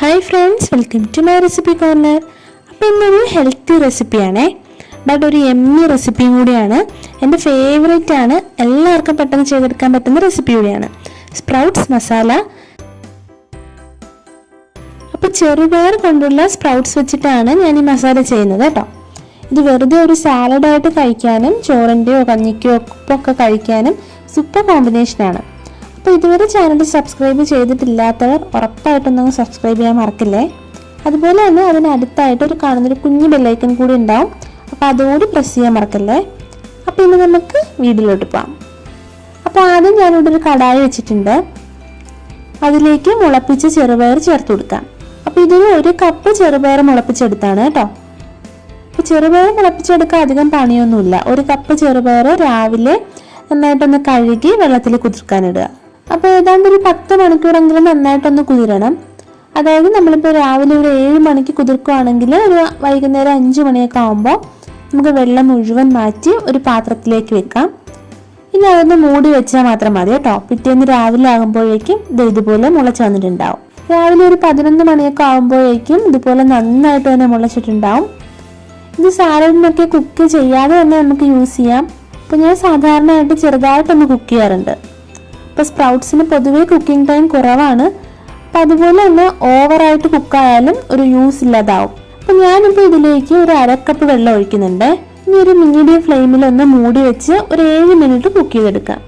Hi friends, welcome to my recipe corner. അപ്പോൾ ഇന്നൊരു healthy റെസിപ്പിയാണേ, but ഒരു എമ്മി റെസിപ്പിയും കൂടിയാണ്. എൻ്റെ ഫേവറേറ്റ് ആണ്, എല്ലാവർക്കും പെട്ടെന്ന് ചെയ്തെടുക്കാൻ പറ്റുന്ന റെസിപ്പി കൂടിയാണ്. സ്പ്രൗട്ട്സ് മസാല. അപ്പോൾ ചെറുപയർ കൊണ്ടുള്ള സ്പ്രൗട്ട്സ് വെച്ചിട്ടാണ് ഞാൻ ഈ മസാല ചെയ്യുന്നത് കേട്ടോ. ഇത് വെറുതെ ഒരു സാലഡായിട്ട് കഴിക്കാനും ചോറിൻ്റെയോ കഞ്ഞിക്കോ ഒക്കെ കഴിക്കാനും സൂപ്പർ കോമ്പിനേഷനാണ്. അപ്പോൾ ഇതുവരെ ചാനൽ സബ്സ്ക്രൈബ് ചെയ്തിട്ടില്ലാത്തവർ ഉറപ്പായിട്ടൊന്നും സബ്സ്ക്രൈബ് ചെയ്യാൻ മറക്കില്ലേ. അതുപോലെ തന്നെ അതിനടുത്തായിട്ട് കാണുന്നൊരു കുഞ്ഞു ബെല്ലൈക്കൺ കൂടി ഉണ്ടാവും, അപ്പോൾ അതുകൂടി പ്രസ് ചെയ്യാൻ മറക്കല്ലേ. അപ്പോൾ ഇന്ന് നമുക്ക് വീഡിയോയിലോട്ട് പോകാം. അപ്പോൾ ആദ്യം ഞാനിവിടെ ഒരു കടായി വെച്ചിട്ടുണ്ട്, അതിലേക്ക് മുളപ്പിച്ച് ചെറുപയർ ചേർത്ത് കൊടുക്കാം. അപ്പോൾ ഇതിന് 1 കപ്പ് ചെറുപയർ മുളപ്പിച്ചെടുത്താണ് കേട്ടോ. അപ്പോൾ ചെറുപയർ മുളപ്പിച്ചെടുക്കാൻ അധികം പണിയൊന്നുമില്ല. 1 കപ്പ് ചെറുപയർ രാവിലെ നന്നായിട്ടൊന്ന് കഴുകി വെള്ളത്തിൽ കുതിർക്കാനിടുക. അപ്പോൾ ഏതാണ്ട് ഒരു 10 മണിക്കൂറെങ്കിലും നന്നായിട്ടൊന്ന് കുതിരണം. അതായത് നമ്മളിപ്പോൾ രാവിലെ ഒരു 7 മണിക്ക് കുതിർക്കുകയാണെങ്കിൽ ഒരു വൈകുന്നേരം 5 മണിയൊക്കെ ആകുമ്പോൾ നമുക്ക് വെള്ളം മുഴുവൻ മാറ്റി ഒരു പാത്രത്തിലേക്ക് വെക്കാം. ഇനി അതൊന്ന് മൂടി വെച്ചാൽ മാത്രം മതി കേട്ടോ. പിറ്റേന്ന് രാവിലെ ആകുമ്പോഴേക്കും ഇതുപോലെ മുളച്ച് വന്നിട്ടുണ്ടാവും. രാവിലെ ഒരു 11 മണിയൊക്കെ ആകുമ്പോഴേക്കും ഇതുപോലെ നന്നായിട്ട് തന്നെ മുളച്ചിട്ടുണ്ടാവും. ഇത് സാലഡിനൊക്കെ കുക്ക് ചെയ്യാതെ തന്നെ നമുക്ക് യൂസ് ചെയ്യാം. അപ്പോൾ ഞാൻ സാധാരണയായിട്ട് ചെറുതായിട്ടൊന്ന് കുക്ക് ചെയ്യാറുണ്ട്. ഇപ്പോൾ സ്പ്രൗട്ട്സിന് പൊതുവേ കുക്കിംഗ് ടൈം കുറവാണ്, അപ്പം അതുപോലെ തന്നെ ഓവറായിട്ട് കുക്കായാലും ഒരു യൂസ് ഇല്ലാതാവും. അപ്പം ഞാനിപ്പോൾ ഇതിലേക്ക് ഒരു 1/2 കപ്പ് വെള്ളം ഒഴിക്കുന്നുണ്ട്. ഇനി ഒരു മീഡിയം ഫ്ലെയിമിൽ ഒന്ന് മൂടി വെച്ച് ഒരു 7 മിനിറ്റ് കുക്ക് ചെയ്തെടുക്കാം.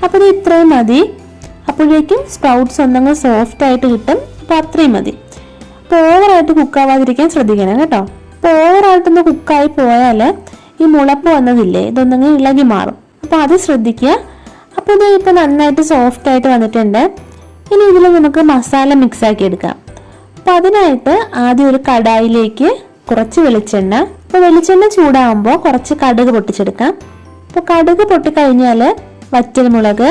അപ്പോൾ ഇത് ഇത്രയും മതി. അപ്പോഴേക്കും സ്പ്രൗട്ട്സ് ഒന്നങ്ങ് സോഫ്റ്റ് ആയിട്ട് കിട്ടും. അപ്പോൾ അത്രയും മതി. അപ്പോൾ ഓവറായിട്ട് കുക്കാവാതിരിക്കാൻ ശ്രദ്ധിക്കണം കേട്ടോ. അപ്പോൾ ഓവറായിട്ടൊന്ന് കുക്കായി പോയാൽ ഈ മുളപ്പ് വന്നതില്ലേ, ഇതൊന്നങ്ങ് ഇളകി മാറും. അപ്പോൾ അത് ശ്രദ്ധിക്കുക. അപ്പോൾ ഇത് ഇപ്പോൾ നന്നായിട്ട് സോഫ്റ്റ് ആയിട്ട് വന്നിട്ടുണ്ട്. ഇനി ഇതിൽ നമുക്ക് മസാല മിക്സ് ആക്കി എടുക്കാം. അപ്പോൾ അതിനായിട്ട് ആദ്യം ഒരു കടായിലേക്ക് കുറച്ച് വെളിച്ചെണ്ണ. അപ്പോൾ വെളിച്ചെണ്ണ ചൂടാകുമ്പോൾ കുറച്ച് കടുക് പൊട്ടിച്ചെടുക്കാം. അപ്പോൾ കടുക് പൊട്ടിക്കഴിഞ്ഞാൽ വറ്റൽമുളക്,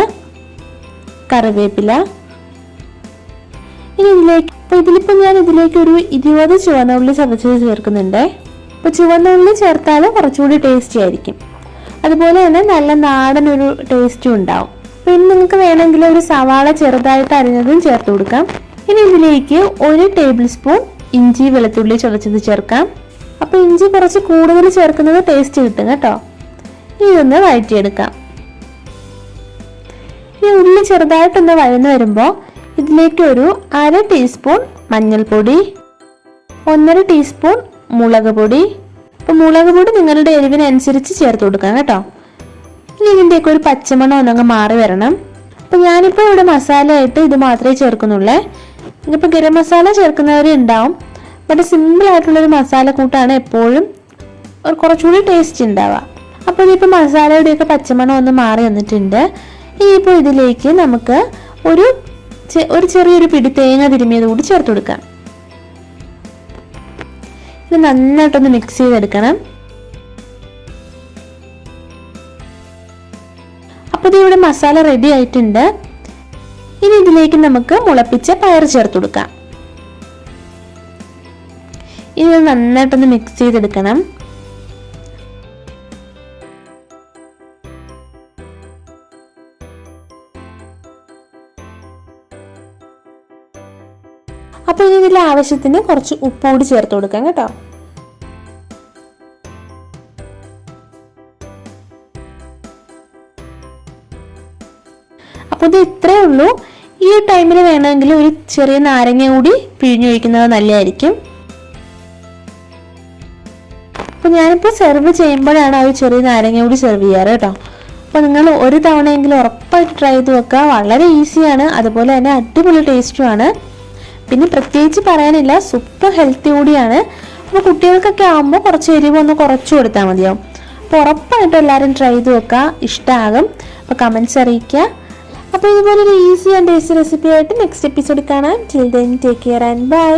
കറിവേപ്പില. ഇനി ഇതിലിപ്പോൾ ഞാൻ ഇതിലേക്ക് ഒരു 20 ചുവന്ന ഉള്ളി ചതച്ചത് ചേർക്കുന്നുണ്ട്. അപ്പോൾ ചുവന്ന ഉള്ളി ചേർത്താൽ കുറച്ചുകൂടി ടേസ്റ്റി ആയിരിക്കും. അതുപോലെ തന്നെ നല്ല നാടൻ ഒരു ടേസ്റ്റും ഉണ്ടാവും. പിന്നെ നിങ്ങൾക്ക് വേണമെങ്കിൽ ഒരു സവാള ചെറുതായിട്ട് അരിഞ്ഞതും ചേർത്ത് കൊടുക്കാം. ഇനി ഇതിലേക്ക് 1 ടേബിൾ സ്പൂൺ ഇഞ്ചി വെളുത്തുള്ളി ചതച്ചത് ചേർക്കാം. അപ്പോൾ ഇഞ്ചി കുറച്ച് കൂടുതൽ ചേർക്കുന്നത് ടേസ്റ്റ് കിട്ടും കേട്ടോ. ഇതൊന്ന് വഴറ്റിയെടുക്കാം. ഇനി ഉള്ളി ചെറുതായിട്ടൊന്ന് വഴന്ന് വരുമ്പോൾ ഇതിലേക്ക് ഒരു 1/2 ടീസ്പൂൺ മഞ്ഞൾപ്പൊടി, 1/2 ടീസ്പൂൺ മുളക് പൊടി. അപ്പോൾ മുളക് പൊടി നിങ്ങളുടെ എരിവിനനുസരിച്ച് ചേർത്ത് കൊടുക്കാം കേട്ടോ. ഇനി ഇതിൻ്റെയൊക്കെ ഒരു പച്ചമണം ഒന്നങ്ങ് മാറി വരണം. അപ്പോൾ ഞാനിപ്പോൾ ഇവിടെ മസാലയായിട്ട് ഇത് മാത്രമേ ചേർക്കുന്നുള്ളൂ. ഇനിയിപ്പോൾ ഗരം മസാല ചേർക്കുന്നവരുണ്ടാവും, ബട്ട് സിമ്പിളായിട്ടുള്ളൊരു മസാല കൂട്ടാണ് എപ്പോഴും കുറച്ചുകൂടി ടേസ്റ്റ് ഉണ്ടാവുക. അപ്പോൾ ഇതിപ്പോൾ മസാലയുടെയൊക്കെ പച്ചമണം ഒന്ന് മാറി വന്നിട്ടുണ്ട്. ഇനിയിപ്പോൾ ഇതിലേക്ക് നമുക്ക് ഒരു ചെറിയൊരു പിടി തേങ്ങ തിരുമിയത് കൂടി ചേർത്ത് കൊടുക്കാം. ഇത് നന്നായിട്ടൊന്ന് മിക്സ് ചെയ്തെടുക്കണം. അപ്പോൾ ഇതിവിടെ മസാല റെഡി ആയിട്ടുണ്ട്. ഇനി ഇതിലേക്ക് നമുക്ക് മുളപ്പിച്ച പയർ ചേർത്ത് കൊടുക്കാം. ഇത് നന്നായിട്ടൊന്ന് മിക്സ് ചെയ്തെടുക്കണം. അപ്പോൾ ഇനി ഇതിൽ ആവശ്യത്തിന് കുറച്ച് ഉപ്പ് കൂടി ചേർത്ത് കൊടുക്കാം കേട്ടോ. അപ്പോൾ ഇത് ഇത്രയേ ഉള്ളൂ. ഈ ടൈമിൽ വേണമെങ്കിൽ ഒരു ചെറിയ നാരങ്ങ കൂടി പിഴിഞ്ഞൊഴിക്കുന്നത് നല്ലതായിരിക്കും. അപ്പോൾ ഞാനിപ്പോൾ സെർവ് ചെയ്യുമ്പോഴാണ് ആ ഒരു ചെറിയ നാരങ്ങ കൂടി സെർവ് ചെയ്യാറ് കേട്ടോ. അപ്പോൾ നിങ്ങൾ ഒരു തവണയെങ്കിലും ഉറപ്പായിട്ട് ട്രൈ ചെയ്ത് വെക്കുക. വളരെ ഈസിയാണ്, അതുപോലെ തന്നെ അടിപൊളി ടേസ്റ്റുമാണ്. പിന്നെ പ്രത്യേകിച്ച് പറയാനില്ല, സൂപ്പർ ഹെൽത്തി കൂടിയാണ്. അപ്പോൾ കുട്ടികൾക്കൊക്കെ ആകുമ്പോൾ കുറച്ച് എരിവ് ഒന്ന് കുറച്ച് കൊടുത്താൽ മതിയാവും. അപ്പോൾ ഉറപ്പായിട്ടും എല്ലാവരും ട്രൈ ചെയ്ത് വെക്കുക, ഇഷ്ടമാകും. അപ്പോൾ കമൻറ്റ്സ് അറിയിക്കുക. അപ്പോൾ ഇതുപോലൊരു ഈസി ആൻഡ് ടേസ്റ്റി റെസിപ്പി ആയിട്ട് നെക്സ്റ്റ് എപ്പിസോഡിൽ കാണാം. Till then take care and by.